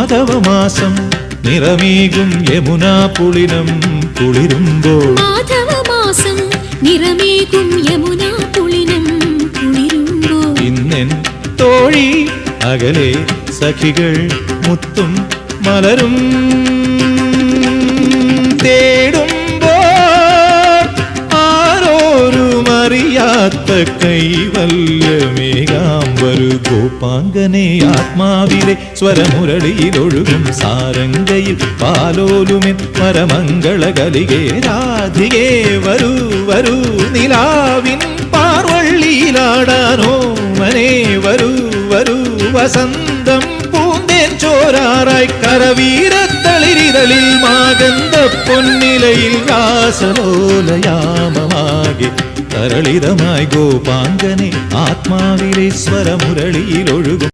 മാധവമാസം നിറമേകും യമുനാ പുളിനം കുളിരുമ്പോൾ മാധവമാസം നിറമേകും യമുനാ പുളിനം കുളിരുമ്പോൾ ഇന്നെൻ തോഴി അകലെ സഖികൾ മുത്തും മലരും തേടുമ്പോൾ ആരോരുമറിയാത്ത കൈവല്യമേകാം വരൂ ഗോപാംഗനെ ആത്മാവിലെ സ്വരമുരളിയിലൊഴുകും സാരംഗയിൽ പാലോലുമെൻ പരമംഗളകലികേ രാധികേ വരൂ വരൂ നിലാവിൻ പാർവള്ളിയിലാടാനോ മനെ വരൂ വരൂ വസന്തം പൂന്തേൻ ചോരാറായി കരവീരത്തളിരിതളിൽ മാഗന്ധ പൊന്നിലയിൽ രാസലോലയാമമാകെ തരളിതമായി ഗോപാംഗനെ ആത്മാവിലെ സ്വരമുരളിയിലൊഴുകും